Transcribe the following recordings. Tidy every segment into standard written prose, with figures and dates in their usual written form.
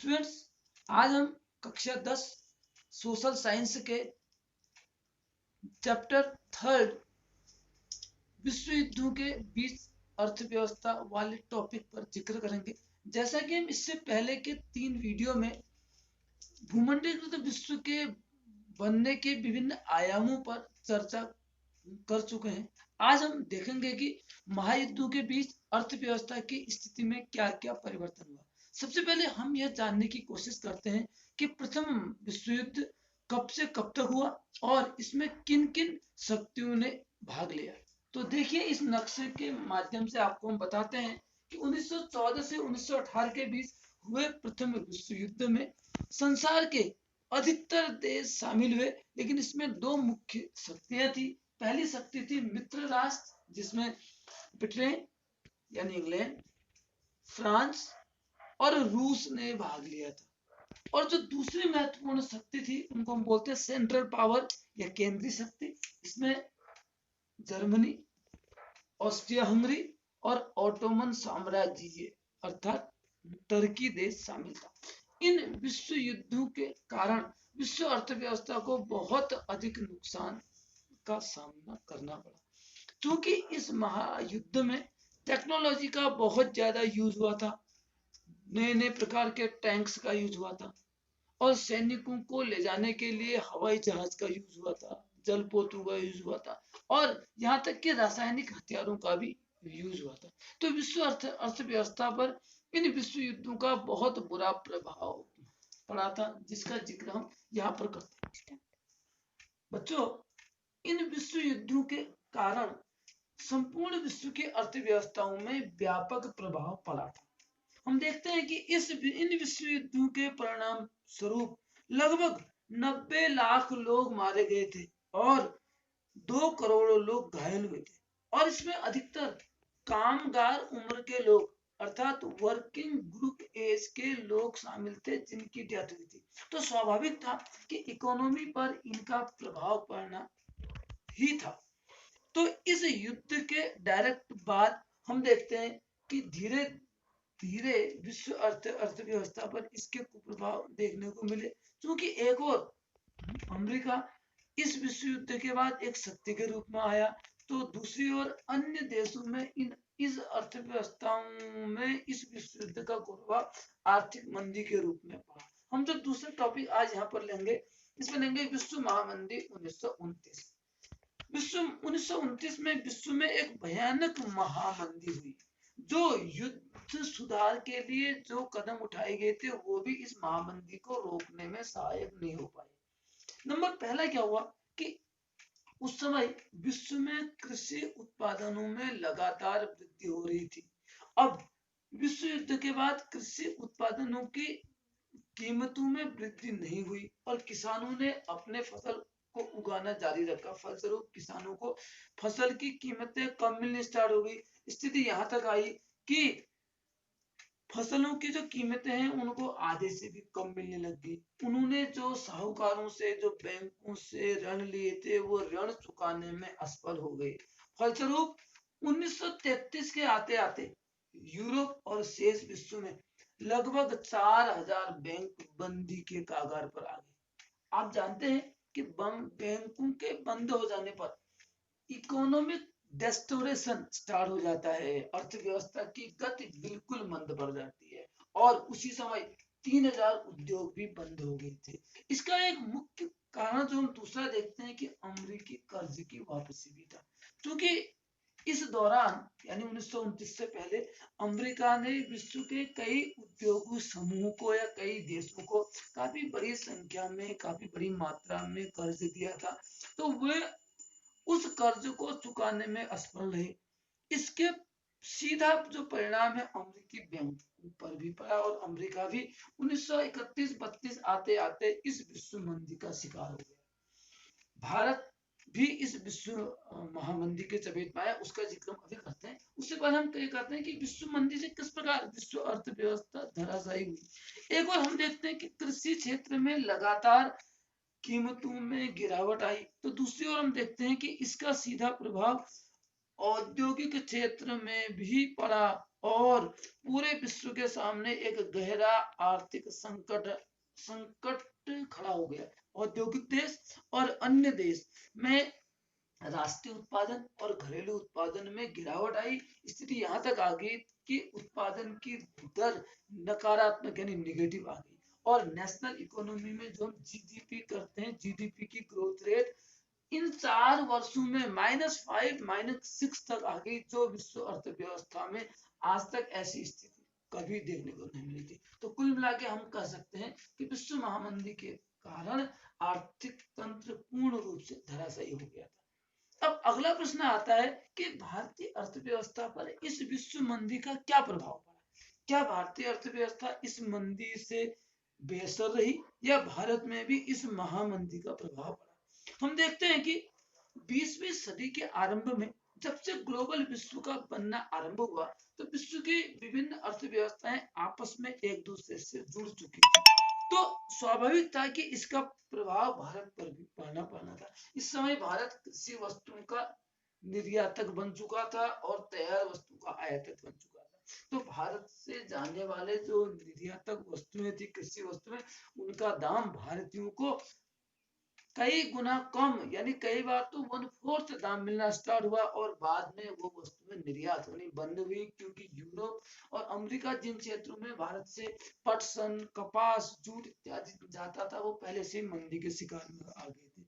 Students, आज हम कक्षा 10 सोशल साइंस के चैप्टर 3 विश्व युद्धों के बीच अर्थव्यवस्था वाले टॉपिक पर जिक्र करेंगे। जैसा कि हम इससे पहले के 3 वीडियो में भूमंडलीकृत विश्व के बनने के विभिन्न आयामों पर चर्चा कर चुके हैं। आज हम देखेंगे कि महायुद्धों के बीच अर्थव्यवस्था की स्थिति में क्या क्या परिवर्तन हुआ। सबसे पहले हम यह जानने की कोशिश करते हैं कि प्रथम विश्व युद्ध कब से कब तक हुआ और इसमें किन किन शक्तियों ने भाग लिया। तो देखिए, इस नक्शे के माध्यम से आपको हम बताते हैं कि 1914 से 1918 के बीच हुए प्रथम विश्व युद्ध में संसार के अधिकतर देश शामिल हुए, लेकिन इसमें दो मुख्य शक्तियां थी। पहली शक्ति थी मित्र राष्ट्र, जिसमें ब्रिटेन यानी इंग्लैंड, फ्रांस और रूस ने भाग लिया था। और जो दूसरी महत्वपूर्ण शक्ति थी उनको हम बोलते हैं सेंट्रल पावर या केंद्रीय शक्ति। इसमें जर्मनी, ऑस्ट्रिया हंगरी और ऑटोमन साम्राज्य अर्थात टर्की देश शामिल था। इन विश्व युद्धों के कारण विश्व अर्थव्यवस्था को बहुत अधिक नुकसान का सामना करना पड़ा, क्योंकि इस महायुद्ध में टेक्नोलॉजी का बहुत ज्यादा यूज हुआ था। नए नए प्रकार के टैंक्स का यूज हुआ था और सैनिकों को ले जाने के लिए हवाई जहाज का यूज हुआ था, जलपोतों का यूज हुआ था और यहाँ तक कि रासायनिक हथियारों का भी यूज हुआ था। तो विश्व अर्थव्यवस्था पर इन विश्व युद्धों का बहुत बुरा प्रभाव पड़ा था, जिसका जिक्र हम यहाँ पर करते हैं। बच्चों, इन विश्व युद्धों के कारण संपूर्ण विश्व की अर्थव्यवस्थाओं में व्यापक प्रभाव पड़ा था। हम देखते हैं कि इन विश्व युद्धों के परिणाम स्वरूप लगभग 90 लाख लोग मारे गए थे और 2 करोड़ लोग घायल हुए थे। और इसमें अधिकतर कामगार उम्र के लोग अर्थात वर्किंग ग्रुप एज के लोग शामिल थे, जिनकी डेथ हुई थी। तो स्वाभाविक था कि इकोनॉमी पर इनका प्रभाव पड़ना ही था। तो इस युद्ध के डायरेक्ट बाद हम देखते हैं कि धीरे धीरे विश्व अर्थव्यवस्था पर इसके कुप्रभाव देखने को मिले, क्योंकि एक और अमेरिका इस विश्व युद्ध के बाद एक शक्ति के रूप में आया, तो दूसरी ओर अन्य देशों में इस अर्थव्यवस्थाओं में इस विश्व युद्ध का कुप्रभाव आर्थिक मंदी के रूप में पड़ा। हम जो दूसरा टॉपिक आज यहाँ पर लेंगे, इसमें लेंगे विश्व महामंदी 1929। विश्व 1929 में विश्व में एक भयानक महामंदी हुई। जो युद्ध सुधार के लिए जो कदम उठाए गए थे वो भी इस महामंदी को रोकने में सहायक नहीं हो पाए। नंबर पहला क्या हुआ कि उस समय विश्व में कृषि उत्पादनों में लगातार वृद्धि हो रही थी। अब विश्व युद्ध के बाद कृषि उत्पादनों की कीमतों में वृद्धि नहीं हुई और किसानों ने अपने फसल को उगाना जारी रखा। फलस्वरूप किसानों को फसल की कीमतें कम मिलनी स्टार्ट हो गई। स्थिति यहाँ तक आई कि फसलों की जो कीमतें हैं उनको आधे से भी कम मिलने लग गई। उन्होंने जो साहूकारों से, जो बैंकों से ऋण लिए थे, वो ऋण चुकाने में असफल हो गए। फलस्वरूप 1933 के आते आते यूरोप और शेष विश्व में लगभग 4000 बैंक बंदी के कागार पर आ गए। आप जानते हैं कि बैंकों के बंद हो जाने पर इकोनॉमिक डेस्टोरेशन स्टार्ट हो जाता है, अर्थव्यवस्था की गति बिल्कुल मंद पड़ जाती है और उसी समय 3000 उद्योग भी बंद हो गए थे। इसका एक मुख्य कारण जो हम दूसरा देखते हैं कि अमेरिकी कर्ज की वापसी भी था, क्योंकि इस दौरान यानी 1929 से पहले अमेरिका ने विश्व के कई उद्योग समूह को या कई देशों को काफी बड़ी संख्या में, काफी बड़ी मात्रा में कर्ज दिया था। तो वे उस कर्ज को चुकाने में असफल रहे। इसके सीधा जो परिणाम है अमेरिकी बैंकों पर भी पड़ा और अमेरिका भी 1931-32 आते आते इस विश्व मंदी का शिकार हो गया। भारत भी इस विश्व महामंदी के चपेट में आया, उसका जिक्र हम अभी करते हैं। उससे पहले हम कह करते हैं कि विश्व मंदी से किस प्रकार विश्व अर्थव्यवस्था धराशायी हुई। एक और हम देखते हैं कि कृषि क्षेत्र में लगातार कीमतों में गिरावट आई, तो दूसरी ओर हम देखते हैं कि इसका सीधा प्रभाव औद्योगिक क्षेत्र में भी पड़ा और पूरे विश्व के सामने एक गहरा आर्थिक संकट खड़ा हो गया। औद्योगिक देश और अन्य देश में राष्ट्रीय उत्पादन और घरेलू उत्पादन में गिरावट आई। स्थिति यहाँ तक आ गई कि उत्पादन की दर नकारात्मक यानी निगेटिव आ गई। और नेशनल इकोनॉमी में जो हम जीडीपी करते हैं, जीडीपी की ग्रोथ रेट इन 4 वर्षों में -5 -6 तक आ गई, जो विश्व अर्थव्यवस्था में आज तक ऐसी स्थिति कभी देखने को नहीं मिली थी। तो कुल मिला के हम कह सकते हैं कि विश्व महामंदी के कारण आर्थिक तंत्र पूर्ण रूप से धराशायी हो गया था। अब अगला प्रश्न आता है कि भारतीय अर्थव्यवस्था पर इस विश्व मंदी का क्या प्रभाव पड़ा? क्या भारतीय अर्थव्यवस्था इस मंदी से बेहतर रही या भारत में भी इस महामंदी का प्रभाव पड़ा? हम देखते हैं कि 20वीं सदी के आरंभ में जब से ग्लोबल विश्व का बनना आरंभ हुआ, तो विश्व की विभिन्न अर्थव्यवस्थाएं आपस में एक दूसरे से जुड़ चुकी थी। तो स्वाभाविक था कि इसका प्रभाव भारत पर भी पड़ना था। इस समय भारत कृषि वस्तुओं का निर्यातक बन चुका था और तैयार वस्तु का आयातक बन चुका था। तो भारत से जाने वाले जो निर्यातक वस्तुएं थी, कृषि वस्तुएं, उनका दाम भारतीयों को कई गुना कम यानी कई बार तो 1/4 दाम मिलना स्टार्ट हुआ और बाद में वो वस्तुएं निर्यात होनी बंद हुई, क्योंकि यूरोप और अमेरिका जिन क्षेत्रों में भारत से पटसन, कपास, जूट इत्यादि जाता था, वो पहले से मंदी के शिकार में आ गए थे।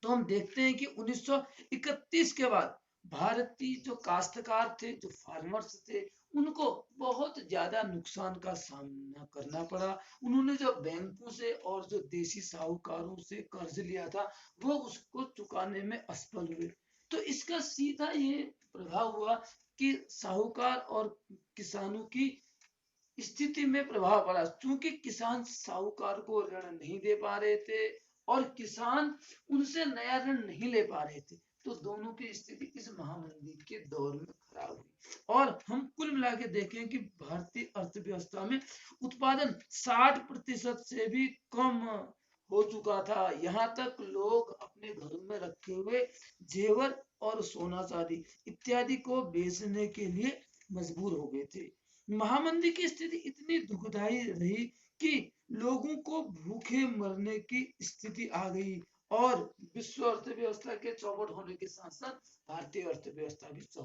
तो हम देखते हैं कि 1931 के बाद भारतीय जो काश्तकार थे, जो फार्मर्स थे, उनको बहुत ज्यादा नुकसान का सामना करना पड़ा। उन्होंने जो बैंकों से और जो देशी साहूकारों से कर्ज लिया था, वो उसको चुकाने में असफल हुए। तो इसका सीधा ये प्रभाव हुआ कि साहूकार और किसानों की स्थिति में प्रभाव पड़ा, क्योंकि किसान साहूकार को ऋण नहीं दे पा रहे थे और किसान उनसे नया ऋण नहीं ले पा रहे थे। तो दोनों की स्थिति इस महामंदी के दौर में खराब हुई। और हम कुल मिला के देखें कि भारतीय अर्थव्यवस्था में उत्पादन 60% से भी कम हो चुका था। यहाँ तक लोग अपने घरों में रखे हुए जेवर और सोना चांदी इत्यादि को बेचने के लिए मजबूर हो गए थे। महामंदी की स्थिति इतनी दुखदाई रही कि लोगों को भूखे मरने की स्थिति आ गई और विश्व अर्थव्यवस्था के चौपट होने के साथ साथ भारतीय अर्थव्यवस्था भी चौपट